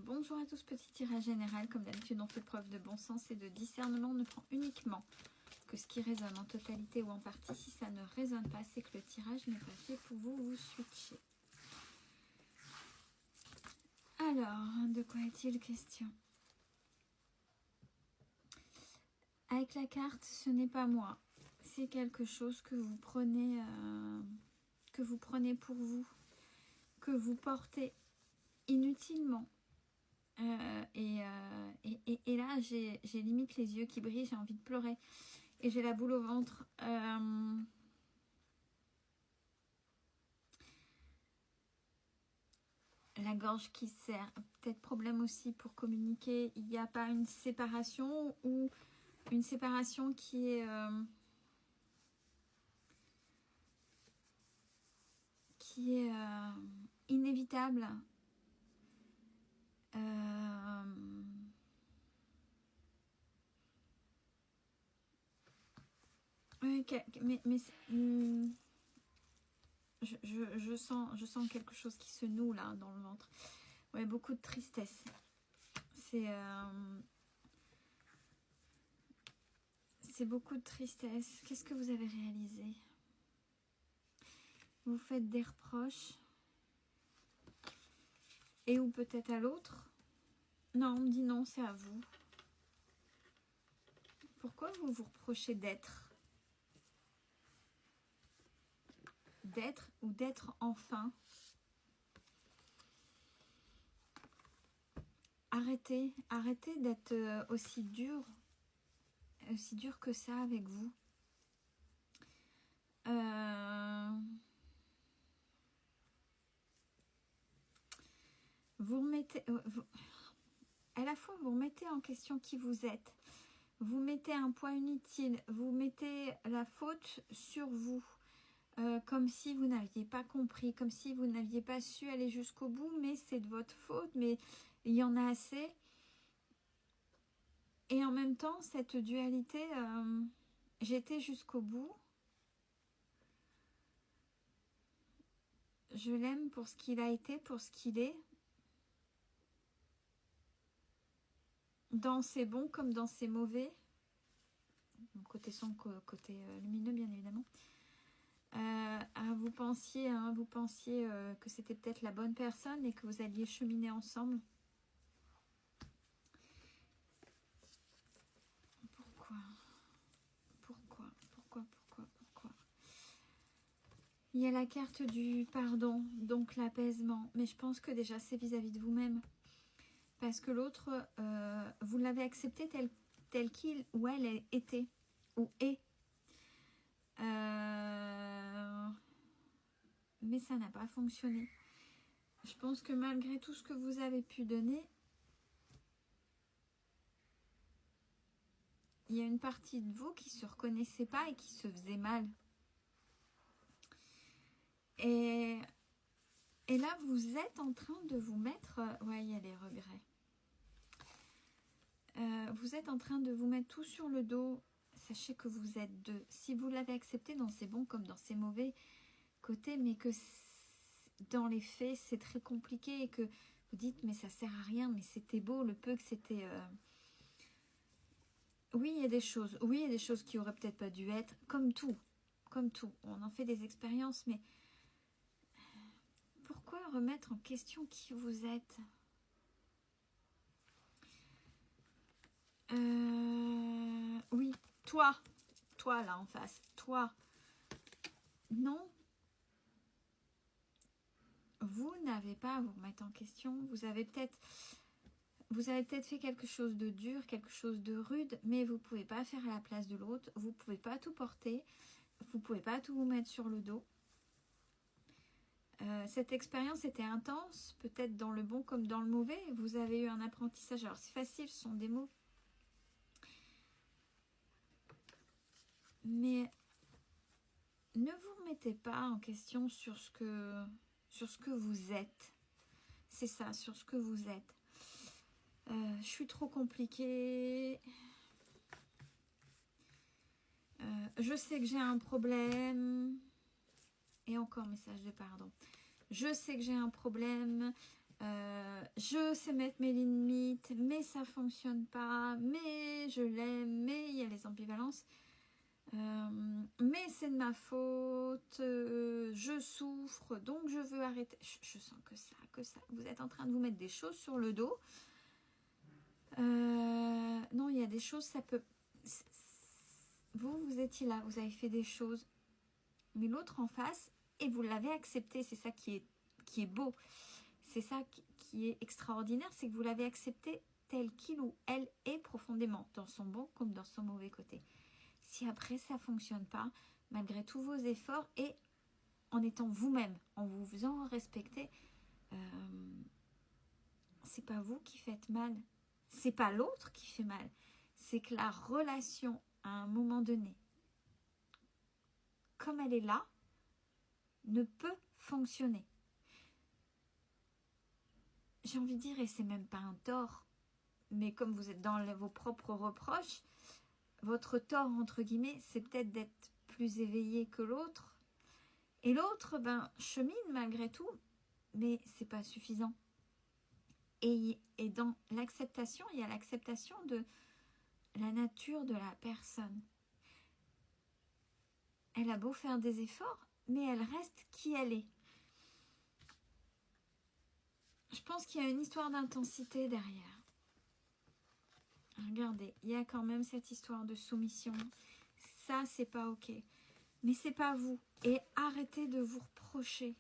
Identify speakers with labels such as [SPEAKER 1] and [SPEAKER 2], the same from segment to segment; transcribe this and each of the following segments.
[SPEAKER 1] Bonjour à tous, petit tirage général. Comme d'habitude, on fait preuve de bon sens et de discernement. On ne prend uniquement que ce qui résonne en totalité ou en partie. Si ça ne résonne pas, c'est que le tirage n'est pas fait pour vous. Vous switchez. Alors, de quoi est-il question? Avec la carte, ce n'est pas moi. C'est quelque chose que vous prenez pour vous, que vous portez inutilement. Et là, j'ai limite les yeux qui brillent, j'ai envie de pleurer. Et j'ai la boule au ventre. La gorge qui serre. Peut-être problème aussi pour communiquer. Il n'y a pas une séparation ou une séparation qui est... inévitable. Mais je sens quelque chose qui se noue là dans le ventre. Ouais, beaucoup de tristesse. C'est beaucoup de tristesse. Qu'est-ce que vous avez réalisé? Vous faites des reproches. Et ou peut-être à l'autre. Non, on me dit non, c'est à vous. Pourquoi vous vous reprochez d'être? D'être ou d'être enfin. Arrêtez d'être aussi dur que ça avec vous. Vous remettez... à la fois, vous remettez en question qui vous êtes. Vous mettez un poids inutile. Vous mettez la faute sur vous. Comme si vous n'aviez pas compris. Comme si vous n'aviez pas su aller jusqu'au bout. Mais c'est de votre faute. Mais il y en a assez. Et en même temps, cette dualité, j'étais jusqu'au bout. Je l'aime pour ce qu'il a été, pour ce qu'il est. Dans ses bons comme dans ses mauvais. Côté sombre, côté lumineux, bien évidemment. Vous pensiez que c'était peut-être la bonne personne et que vous alliez cheminer ensemble. Pourquoi Il y a la carte du pardon, donc l'apaisement. Mais je pense que déjà c'est vis-à-vis de vous-même. Parce que l'autre, vous l'avez accepté tel qu'il ou elle était ou est. Mais ça n'a pas fonctionné. Je pense que malgré tout ce que vous avez pu donner, il y a une partie de vous qui ne se reconnaissait pas et qui se faisait mal. Et là, vous êtes en train de vous mettre... ouais, il y a les regrets. Vous êtes en train de vous mettre tout sur le dos. Sachez que vous êtes deux. Si vous l'avez accepté dans ses bons comme dans ses mauvais côtés, mais que dans les faits, c'est très compliqué et que vous dites, mais ça sert à rien, mais c'était beau, le peu que c'était... Oui, il y a des choses. Oui, il y a des choses qui auraient peut-être pas dû être. Comme tout. Comme tout. On en fait des expériences, mais... Pourquoi remettre en question qui vous êtes? Oui, toi là en face, toi. Non. Vous n'avez pas à vous remettre en question. Vous avez peut-être fait quelque chose de dur, quelque chose de rude, mais vous ne pouvez pas faire à la place de l'autre. Vous ne pouvez pas tout porter. Vous ne pouvez pas tout vous mettre sur le dos. Cette expérience était intense, peut-être dans le bon comme dans le mauvais. Vous avez eu un apprentissage. Alors c'est facile, ce sont des mots. Mais ne vous remettez pas en question sur ce que vous êtes. C'est ça, sur ce que vous êtes. Je suis trop compliquée. Je sais que j'ai un problème. Et encore message de pardon. Je sais que j'ai un problème. je sais mettre mes limites, mais ça fonctionne pas, mais je l'aime, mais il y a les ambivalences. Mais c'est de ma faute, je souffre, donc je veux arrêter. Je sens que ça. Vous êtes en train de vous mettre des choses sur le dos. Non, il y a des choses, ça peut... Vous étiez là, vous avez fait des choses, mais l'autre en face, et vous l'avez accepté, c'est ça qui est beau. C'est ça qui est extraordinaire, c'est que vous l'avez accepté tel qu'il ou elle est profondément, dans son bon comme dans son mauvais côté. Si après ça ne fonctionne pas, malgré tous vos efforts et en étant vous-même, en vous faisant respecter, c'est pas vous qui faites mal, c'est pas l'autre qui fait mal, c'est que la relation à un moment donné, comme elle est là, ne peut fonctionner. J'ai envie de dire, et c'est même pas un tort, mais comme vous êtes dans vos propres reproches, votre tort, entre guillemets, c'est peut-être d'être plus éveillé que l'autre. Et l'autre, chemine malgré tout, mais c'est pas suffisant. Et dans l'acceptation, il y a l'acceptation de la nature de la personne. Elle a beau faire des efforts, mais elle reste qui elle est. Je pense qu'il y a une histoire d'intensité derrière. Regardez, il y a quand même cette histoire de soumission. Ça, c'est pas ok. Mais c'est pas vous. Et arrêtez de vous reprocher.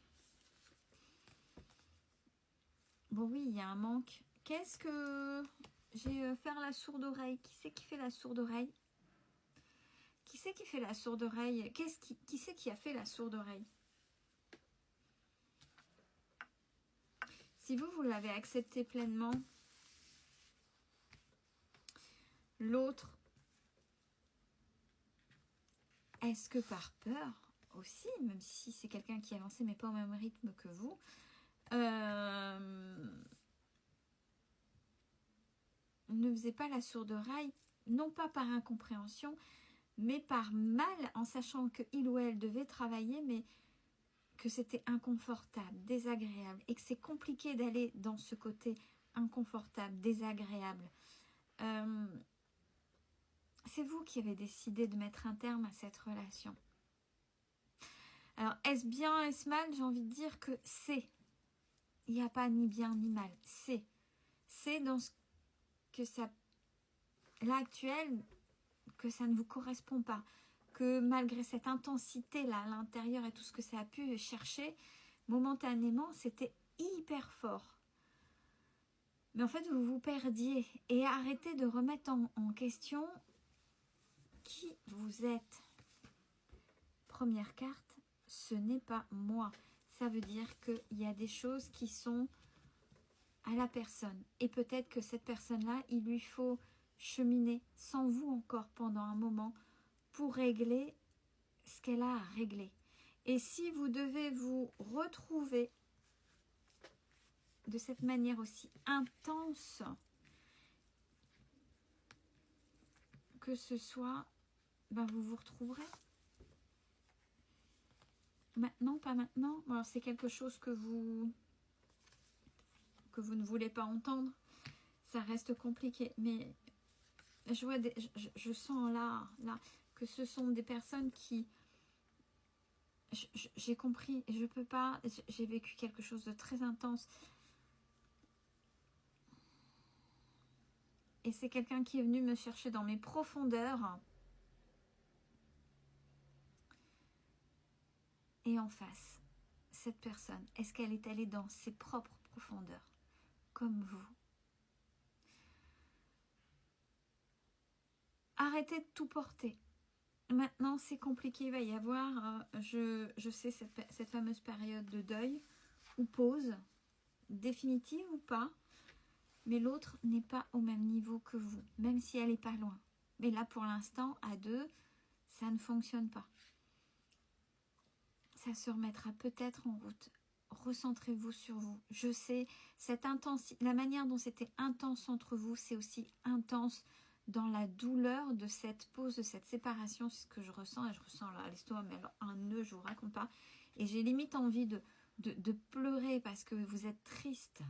[SPEAKER 1] Bon, oui, il y a un manque. Qu'est-ce que... J'ai faire la sourde oreille. Qui c'est qui fait la sourde oreille? Qui c'est qui fait la sourde oreille? Qui c'est qui a fait la sourde oreille? Si vous l'avez accepté pleinement, l'autre, est-ce que par peur aussi, même si c'est quelqu'un qui avançait mais pas au même rythme que vous, ne faisait pas la sourde oreille, non pas par incompréhension, mais par mal, en sachant qu'il ou elle devait travailler, mais que c'était inconfortable, désagréable, et que c'est compliqué d'aller dans ce côté inconfortable, désagréable. C'est vous qui avez décidé de mettre un terme à cette relation. Alors, est-ce bien, est-ce mal? J'ai envie de dire que c'est. Il n'y a pas ni bien ni mal. C'est. C'est dans ce que ça... L'actuel, que ça ne vous correspond pas. Que malgré cette intensité-là à l'intérieur et tout ce que ça a pu chercher, momentanément, c'était hyper fort. Mais en fait, vous vous perdiez. Et arrêtez de remettre en question qui vous êtes. Première carte, ce n'est pas moi. Ça veut dire qu'il y a des choses qui sont à la personne. Et peut-être que cette personne-là, il lui faut cheminer sans vous encore pendant un moment pour régler ce qu'elle a à régler. Et si vous devez vous retrouver de cette manière aussi intense, que ce soit, vous vous retrouverez. Maintenant, pas maintenant. Bon, alors c'est quelque chose que vous ne voulez pas entendre. Ça reste compliqué. Mais je sens là que ce sont des personnes qui... J'ai compris. Je peux pas... J'ai vécu quelque chose de très intense. Et c'est quelqu'un qui est venu me chercher dans mes profondeurs. Et en face, cette personne, est-ce qu'elle est allée dans ses propres profondeurs, comme vous? Arrêtez de tout porter. Maintenant, c'est compliqué. Il va y avoir, je sais, cette fameuse période de deuil, ou pause, définitive ou pas. Mais l'autre n'est pas au même niveau que vous, même si elle n'est pas loin. Mais là, pour l'instant, à deux, ça ne fonctionne pas. Ça se remettra peut-être en route. Recentrez-vous sur vous. Je sais, la manière dont c'était intense entre vous, c'est aussi intense dans la douleur de cette pause, de cette séparation. C'est ce que je ressens. Et je ressens là l'estomac, mais alors un nœud, je vous raconte pas. Et j'ai limite envie de pleurer parce que vous êtes triste.